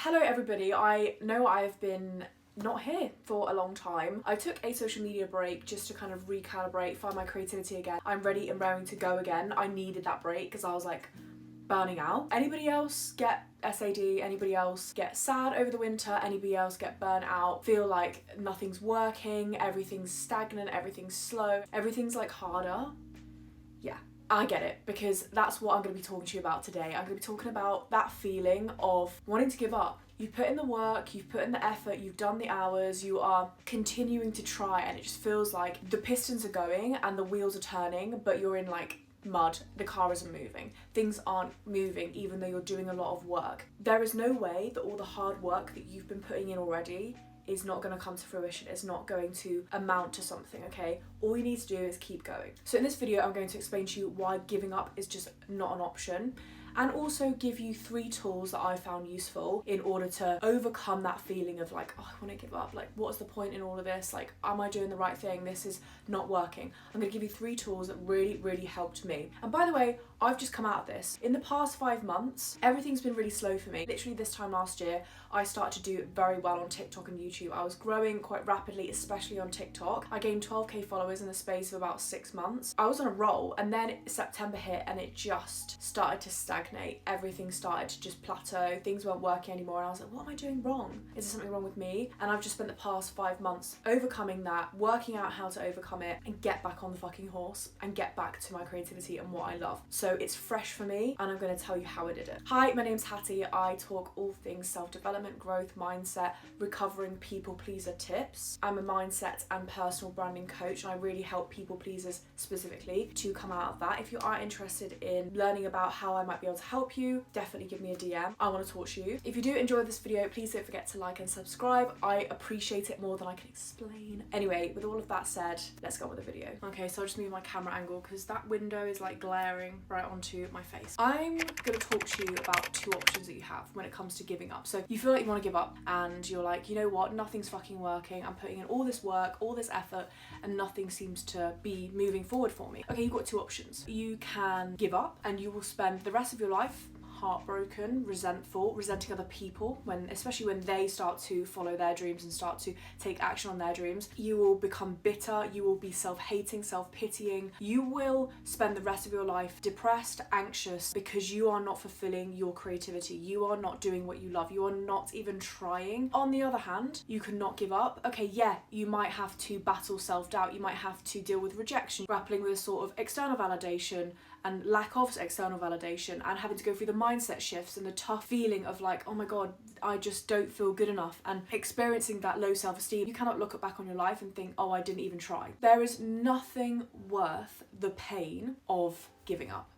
Hello everybody, I know I've been not here for a long time. I took a social media break just to kind of recalibrate, find my creativity again. I'm ready and raring to go again. I needed that break because I was like burning out. Anybody else get SAD? Anybody else get sad over the winter? Anybody else get burnt out? Feel like nothing's working, everything's stagnant, everything's slow, everything's like harder? Yeah. I get it, because that's what I'm going to be talking to you about today. I'm going to be talking about that feeling of wanting to give up. You've put in the work, you've put in the effort, you've done the hours, you are continuing to try, and it just feels like the pistons are going and the wheels are turning, but you're in like mud. The car isn't moving. Things aren't moving even though you're doing a lot of work. There is no way that all the hard work that you've been putting in already is not going to come to fruition. It's not going to amount to something, okay? All you need to do is keep going. So in this video, I'm going to explain to you why giving up is just not an option, and also give you 3 tools that I found useful in order to overcome that feeling of like, oh, I want to give up. Like, what's the point in all of this? Like, am I doing the right thing? This is not working. I'm going to give you 3 tools that really helped me. And by the way, I've just come out of this. In the past 5 months, everything's been really slow for me. Literally this time last year, I started to do very well on TikTok and YouTube. I was growing quite rapidly, especially on TikTok. I gained 12k followers in the space of about 6 months. I was on a roll, and then September hit and it just started to stagnate. Everything started to just plateau. Things weren't working anymore, and I was like, what am I doing wrong? Is there something wrong with me? And I've just spent the past 5 months overcoming that, working out how to overcome it and get back on the fucking horse and get back to my creativity and what I love. So it's fresh for me, and I'm going to tell you how I did it. Hi, my name's Hattie. I talk all things self-development, growth, mindset, recovering people pleaser tips. I'm a mindset and personal branding coach, and I really help people pleasers specifically to come out of that. If you are interested in learning about how I might be able to help you, definitely give me a DM. I want to talk to you. If you do enjoy this video, please don't forget to like and subscribe. I appreciate it more than I can explain. Anyway, with all of that said, let's go with the video. Okay, so I'll just move my camera angle because that window is like glaring right onto my face. I'm going to talk to you about 2 options that you have when it comes to giving up. So you feel like you want to give up and you're like, you know what, nothing's fucking working. I'm putting in all this work, all this effort, and nothing seems to be moving forward for me. Okay, you've got 2 options. You can give up and you will spend the rest of your life heartbroken, resentful, resenting other people, especially when they start to follow their dreams and start to take action on their dreams. You will become bitter, you will be self-hating, self-pitying. You will spend the rest of your life depressed, anxious, because you are not fulfilling your creativity. You are not doing what you love. You are not even trying. On the other hand, you cannot give up. Okay, yeah, you might have to battle self-doubt. You might have to deal with rejection, grappling with a sort of external validation and lack of external validation, and having to go through the mindset shifts and the tough feeling of like, oh my god, I just don't feel good enough, and experiencing that low self-esteem. You cannot look back on your life and think, oh, I didn't even try. There is nothing worth the pain of giving up.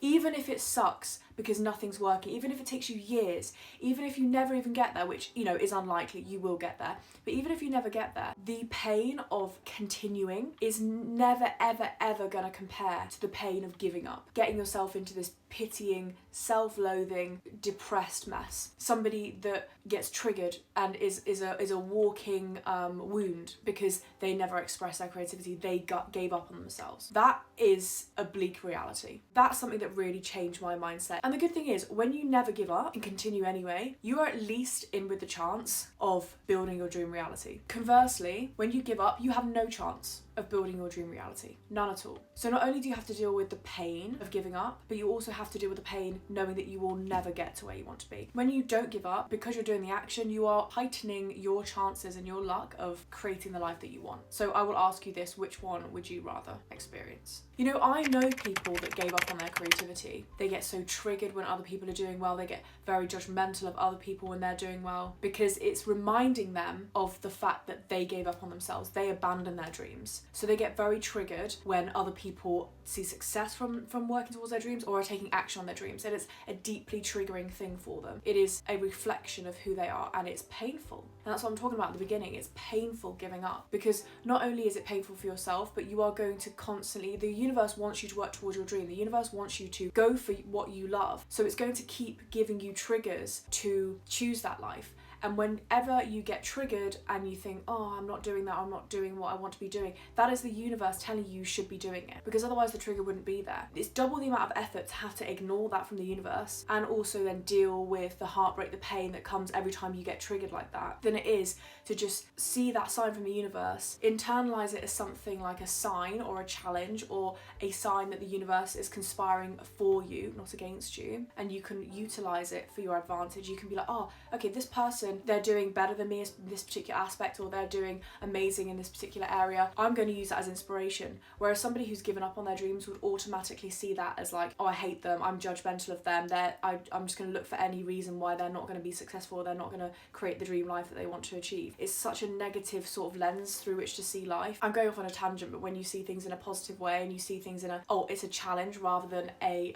Even if it sucks because nothing's working, even if it takes you years, even if you never even get there, which, you know, is unlikely, you will get there. But even if you never get there, the pain of continuing is never, ever gonna compare to the pain of giving up. Getting yourself into this pitying, self-loathing, depressed mess. Somebody that gets triggered and is a walking wound because they never expressed their creativity. They gave up on themselves. That is a bleak reality. That's something that really changed my mindset. And the good thing is, when you never give up and continue anyway, you are at least in with the chance of building your dream reality. Conversely, when you give up, you have no chance of building your dream reality. None at all. So not only do you have to deal with the pain of giving up, but you also have to deal with the pain knowing that you will never get to where you want to be. When you don't give up, because you're doing the action, you are heightening your chances and your luck of creating the life that you want. So I will ask you this, which one would you rather experience? You know, I know people that gave up on their creativity. They get so triggered when other people are doing well. They get very judgmental of other people when they're doing well, because it's reminding them of the fact that they gave up on themselves. They abandoned their dreams. So they get very triggered when other people see success from working towards their dreams or are taking action on their dreams. And it's a deeply triggering thing for them. It is a reflection of who they are, and it's painful. And that's what I'm talking about at the beginning. It's painful giving up, because not only is it painful for yourself, but you are going to constantly, the universe wants you to work towards your dream. The universe wants you to go for what you love. So it's going to keep giving you triggers to choose that life. And whenever you get triggered and you think, oh, I'm not doing that, I'm not doing what I want to be doing, that is the universe telling you should be doing it, because otherwise the trigger wouldn't be there. It's double the amount of effort to have to ignore that from the universe and also then deal with the heartbreak, the pain that comes every time you get triggered like that, than it is to just see that sign from the universe, internalize it as something like a sign or a challenge or a sign that the universe is conspiring for you, not against you, and you can utilize it for your advantage. You can be like, oh, okay, this person, they're doing better than me in this particular aspect, or they're doing amazing in this particular area. I'm going to use that as inspiration. Whereas somebody who's given up on their dreams would automatically see that as like, oh, I hate them, I'm judgmental of them, I'm just going to look for any reason why they're not going to be successful, or they're not going to create the dream life that they want to achieve. It's such a negative sort of lens through which to see life. I'm going off on a tangent, but when you see things in a positive way and you see things in it's a challenge rather than a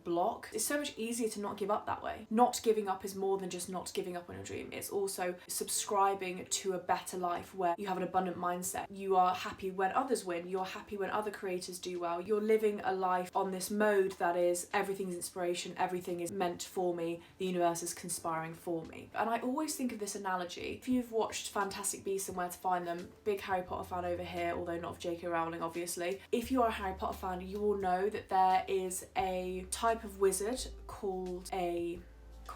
block, it's so much easier to not give up that way. Not giving up is more than just not giving up on your dream. It's also subscribing to a better life where you have an abundant mindset. You are happy when others win. You're happy when other creators do well. You're living a life on this mode that is everything's inspiration, everything is meant for me, the universe is conspiring for me. And I always think of this analogy. If you've watched Fantastic Beasts and Where to Find Them, big Harry Potter fan over here, although not of J.K. Rowling obviously. If you are a Harry Potter fan, you will know that there is a type of wizard called an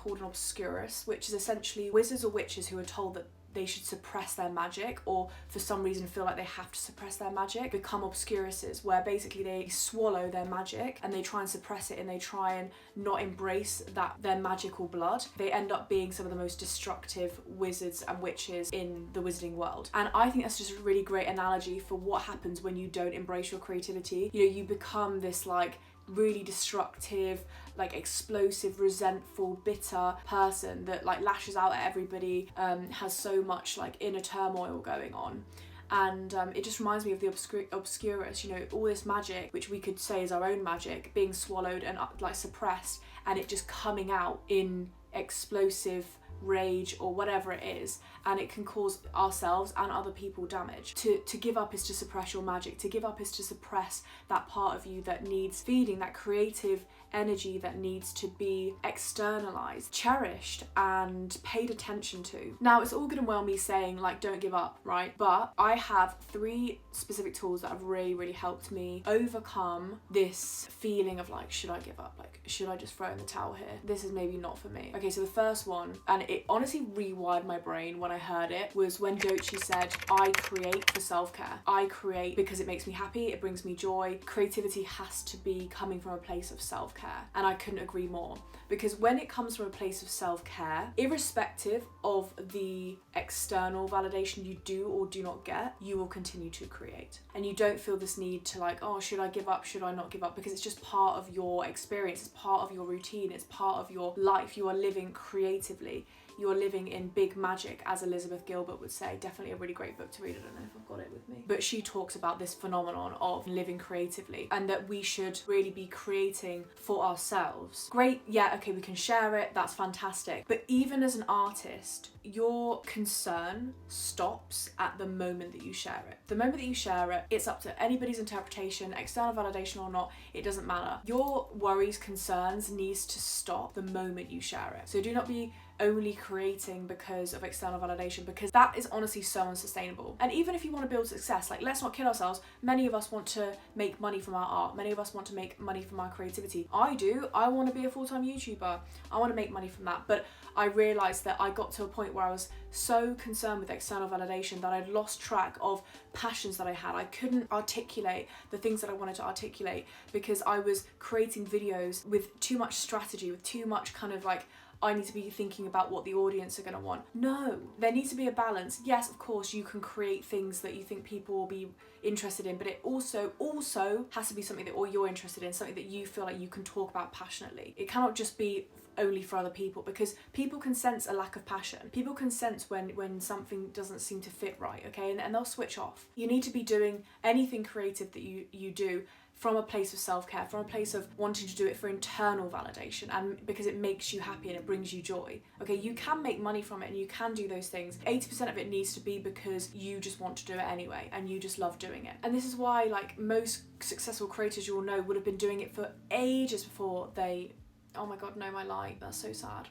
obscurus, which is essentially wizards or witches who are told that they should suppress their magic, or for some reason feel like they have to suppress their magic, become obscuruses, where basically they swallow their magic and they try and suppress it and they try and not embrace that their magical blood. They end up being some of the most destructive wizards and witches in the wizarding world. And I think that's just a really great analogy for what happens when you don't embrace your creativity. You know, you become this like really destructive, like explosive, resentful, bitter person that like lashes out at everybody, has so much like inner turmoil going on. And it just reminds me of the obscurus, you know, all this magic, which we could say is our own magic, being swallowed and like suppressed, and it just coming out in explosive rage or whatever it is, and it can cause ourselves and other people damage. To give up is to suppress your magic. To give up is to suppress that part of you that needs feeding, that creative energy that needs to be externalized, cherished and paid attention to. Now, it's all good and well me saying like don't give up, right? But I have 3 specific tools that have really helped me overcome this feeling of like, should I give up? Like, should I just throw in the towel here? This is maybe not for me. Okay, so the first one, and it honestly rewired my brain when I heard it, was when Doechii said, I create for self-care. I create because it makes me happy, it brings me joy. Creativity has to be coming from a place of self-care. And I couldn't agree more, because when it comes from a place of self-care, irrespective of the external validation you do or do not get, you will continue to create. And you don't feel this need to like, oh, should I give up? Should I not give up? Because it's just part of your experience. It's part of your routine. It's part of your life. You are living creatively. You are living in big magic, as Elizabeth Gilbert would say. Definitely a really great book to read. I don't know if I've got it with me. But she talks about this phenomenon of living creatively, and that we should really be creating for ourselves. Great, yeah, okay, we can share it, that's fantastic. But even as an artist, your concern stops at the moment that you share it. The moment that you share it, it's up to anybody's interpretation, external validation or not, it doesn't matter. Your worries, concerns needs to stop the moment you share it. So do not be only creating because of external validation, because that is honestly so unsustainable. And even if you want to build success, like, let's not kid ourselves, many of us want to make money from our art, many of us want to make money from our creativity. I do. I want to be a full-time YouTuber. I want to make money from that. But I realised that I got to a point where I was so concerned with external validation that I'd lost track of passions that I had. I couldn't articulate the things that I wanted to articulate because I was creating videos with too much strategy, with too much kind of like, I need to be thinking about what the audience are going to want. No, there needs to be a balance. Yes, of course, you can create things that you think people will be interested in, but it also has to be something that you're interested in, something that you feel like you can talk about passionately. It cannot just be only for other people, because people can sense a lack of passion. People can sense when something doesn't seem to fit right, okay? And they'll switch off. You need to be doing anything creative that you do from a place of self-care, from a place of wanting to do it for internal validation, and because it makes you happy and it brings you joy. Okay, you can make money from it and you can do those things. 80% of it needs to be because you just want to do it anyway and you just love doing it. And this is why, like, most successful creators you'll know would have been doing it for ages before they... Oh my god, no, my light, that's so sad.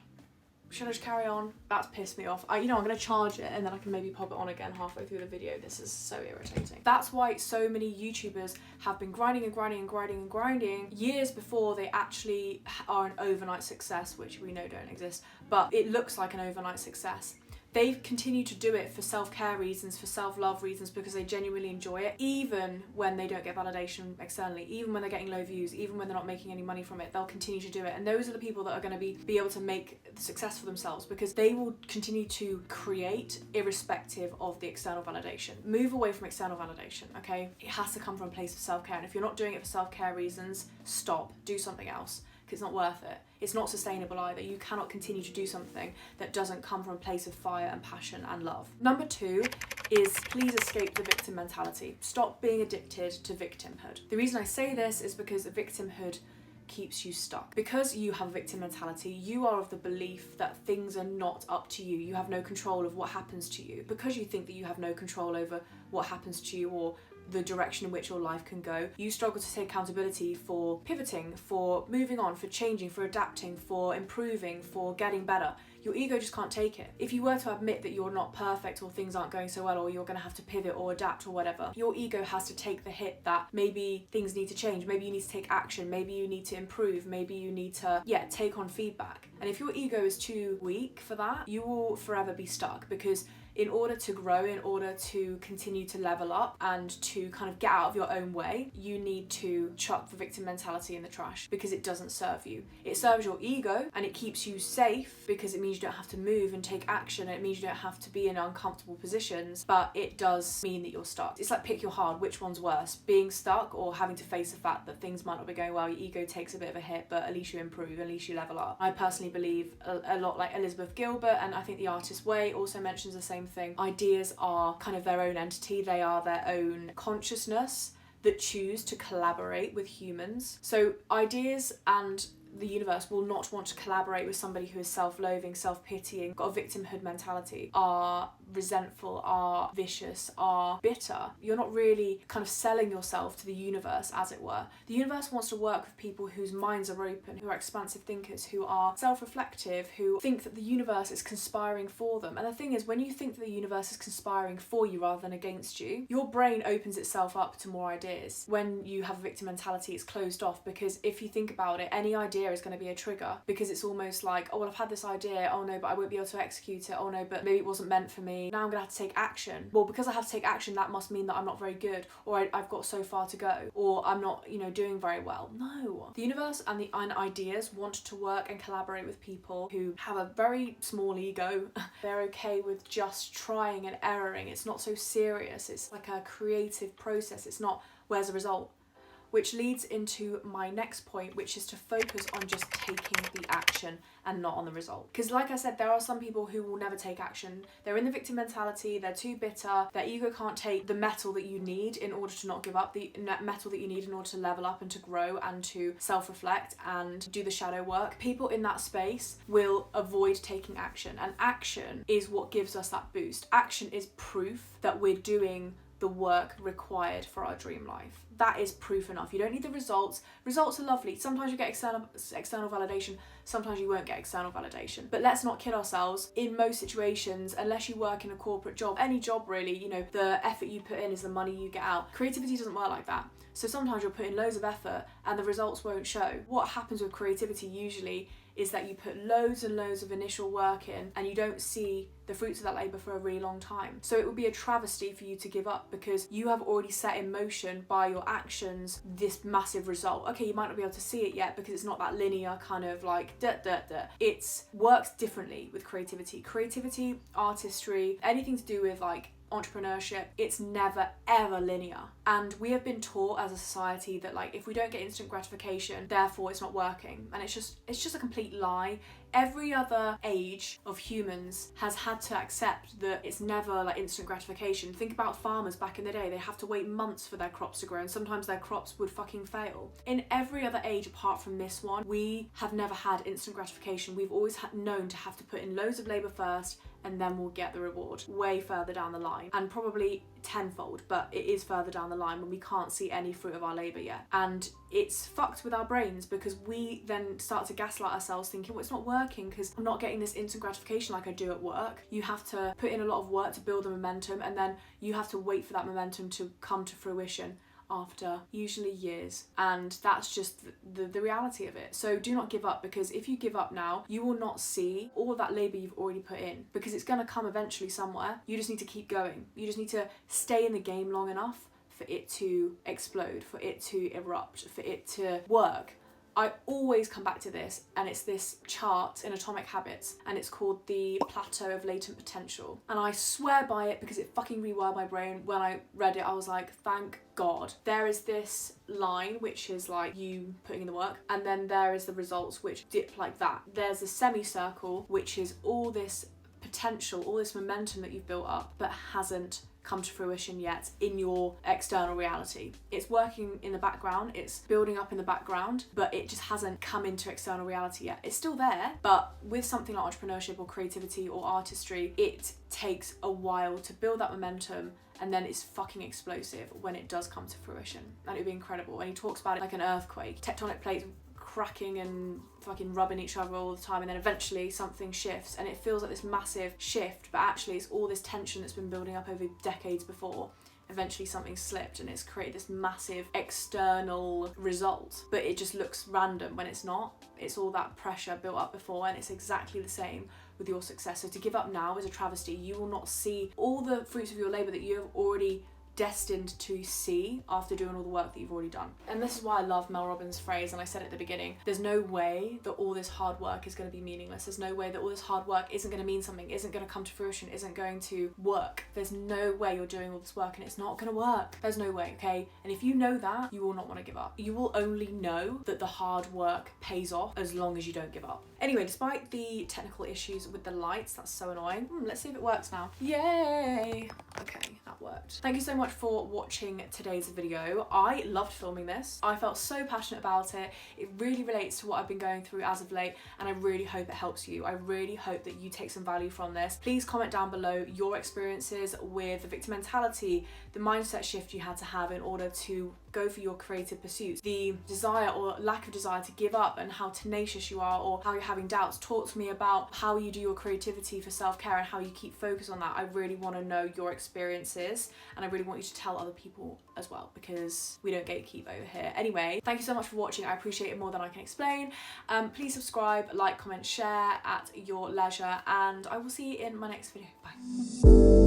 Should I just carry on? That's pissed me off. I'm gonna charge it and then I can maybe pop it on again halfway through the video. This is so irritating. That's why so many YouTubers have been grinding years before they actually are an overnight success, which we know don't exist, but it looks like an overnight success. They've continued to do it for self-care reasons, for self-love reasons, because they genuinely enjoy it, even when they don't get validation externally, even when they're getting low views, even when they're not making any money from it, they'll continue to do it. And those are the people that are going to be able to make success for themselves, because they will continue to create irrespective of the external validation. Move away from external validation, okay? It has to come from a place of self-care. And if you're not doing it for self-care reasons, stop, do something else, because it's not worth it. It's not sustainable either. You cannot continue to do something that doesn't come from a place of fire and passion and love. Number 2 is please escape the victim mentality. Stop being addicted to victimhood. The reason I say this is because victimhood keeps you stuck. Because you have a victim mentality, you are of the belief that things are not up to you. You have no control of what happens to you. Because you think that you have no control over what happens to you or the direction in which your life can go, you struggle to take accountability for pivoting, for moving on, for changing, for adapting, for improving, for getting better. Your ego just can't take it. If you were to admit that you're not perfect or things aren't going so well or you're going to have to pivot or adapt or whatever, your ego has to take the hit that maybe things need to change, maybe you need to take action, maybe you need to improve, maybe you need to, take on feedback. And if your ego is too weak for that, you will forever be stuck, because in order to grow, in order to continue to level up and to kind of get out of your own way, you need to chuck the victim mentality in the trash, because it doesn't serve you. It serves your ego and it keeps you safe because it means you don't have to move and take action. It means you don't have to be in uncomfortable positions, but it does mean that you're stuck. It's like pick your heart, which one's worse? Being stuck or having to face the fact that things might not be going well, your ego takes a bit of a hit, but at least you improve, at least you level up. I personally believe a lot like Elizabeth Gilbert, and I think The Artist's Way also mentions the same thing. Ideas are kind of their own entity. They are their own consciousness that choose to collaborate with humans. So ideas and the universe will not want to collaborate with somebody who is self-loathing, self-pitying, got a victimhood mentality, are resentful, are vicious, are bitter. You're not really kind of selling yourself to the universe, as it were. The universe wants to work with people whose minds are open, who are expansive thinkers, who are self-reflective, who think that the universe is conspiring for them. And the thing is, when you think that the universe is conspiring for you rather than against you, your brain opens itself up to more ideas. When you have a victim mentality, it's closed off, because if you think about it, any idea is going to be a trigger, because it's almost like, oh well, I've had this idea, oh no, but I won't be able to execute it, oh no, but maybe it wasn't meant for me, now I'm gonna have to take action. Well, because I have to take action, that must mean that I'm not very good, or I've got so far to go, or I'm not, doing very well. No. The universe and the ideas want to work and collaborate with people who have a very small ego. They're okay with just trying and erroring. It's not so serious. It's like a creative process. It's not, where's the result? Which leads into my next point, which is to focus on just taking the action and not on the result. Because like I said, there are some people who will never take action. They're in the victim mentality, they're too bitter, their ego can't take the metal that you need in order to not give up, the metal that you need in order to level up and to grow and to self-reflect and do the shadow work. People in that space will avoid taking action, and action is what gives us that boost. Action is proof that we're doing the work required for our dream life. That is proof enough. You don't need the results. Results are lovely. Sometimes you get external validation, sometimes you won't get external validation. But let's not kid ourselves. In most situations, unless you work in a corporate job, any job really, the effort you put in is the money you get out. Creativity doesn't work like that. So sometimes you'll put in loads of effort and the results won't show. What happens with creativity usually is that you put loads and loads of initial work in and you don't see the fruits of that labour for a really long time. So it would be a travesty for you to give up, because you have already set in motion by your actions this massive result. Okay, you might not be able to see it yet because it's not that linear kind of like It works differently with creativity. Creativity, artistry, anything to do with like entrepreneurship, it's never ever linear. And we have been taught as a society that like if we don't get instant gratification, therefore it's not working. And it's just a complete lie. Every other age of humans has had to accept that it's never like instant gratification. Think about farmers back in the day. They have to wait months for their crops to grow, and sometimes their crops would fucking fail. In every other age apart from this one, we have never had instant gratification. We've always known to have to put in loads of labour first and then we'll get the reward way further down the line, and probably tenfold, but it is further down the line when we can't see any fruit of our labour yet. And it's fucked with our brains because we then start to gaslight ourselves thinking, well, it's not working because I'm not getting this instant gratification like I do at work. You have to put in a lot of work to build the momentum, and then you have to wait for that momentum to come to fruition after usually years, and that's just the reality of it. So do not give up, because if you give up now, you will not see all of that labour you've already put in, because it's going to come eventually somewhere. You just need to keep going. You just need to stay in the game long enough for it to explode, for it to erupt, for it to work. I always come back to this, and it's this chart in Atomic Habits, and it's called the Plateau of Latent Potential. And I swear by it because it fucking rewired my brain. When I read it, I was like, thank God. There is this line, which is like you putting in the work, and then there is the results, which dip like that. There's a semicircle, which is all this potential, all this momentum that you've built up, but hasn't come to fruition yet in your external reality. It's working in the background, it's building up in the background, but it just hasn't come into external reality yet. It's still there, but with something like entrepreneurship or creativity or artistry, it takes a while to build that momentum, and then it's fucking explosive when it does come to fruition, and it'd be incredible. And he talks about it like an earthquake, tectonic plates cracking and fucking rubbing each other all the time, and then eventually something shifts, and it feels like this massive shift, but actually it's all this tension that's been building up over decades before. Eventually something slipped and it's created this massive external result, but it just looks random when it's not. It's all that pressure built up before, and it's exactly the same with your success. So to give up now is a travesty. You will not see all the fruits of your labour that you have already destined to see after doing all the work that you've already done. And this is why I love Mel Robbins' phrase, and I said it at the beginning, there's no way that all this hard work is going to be meaningless. There's no way that all this hard work isn't going to mean something, isn't going to come to fruition, isn't going to work. There's no way you're doing all this work and it's not going to work. There's no way, okay? And if you know that, you will not want to give up. You will only know that the hard work pays off as long as you don't give up. Anyway, despite the technical issues with the lights, that's so annoying. Let's see if it works now. Yay! Okay, that worked. Thank you so much for watching today's video. I loved filming this. I felt so passionate about it. It really relates to what I've been going through as of late, and I really hope it helps you. I really hope that you take some value from this. Please comment down below your experiences with the victim mentality, the mindset shift you had to have in order to go for your creative pursuits, the desire or lack of desire to give up, and how tenacious you are, or how you're having doubts. Talk to me about how you do your creativity for self-care and how you keep focus on that. I really want to know your experiences, and I really want you to tell other people as well, because we don't gatekeep over here. Anyway, thank you so much for watching. I appreciate it more than I can explain. Please subscribe, like, comment, share at your leisure, and I will see you in my next video. Bye.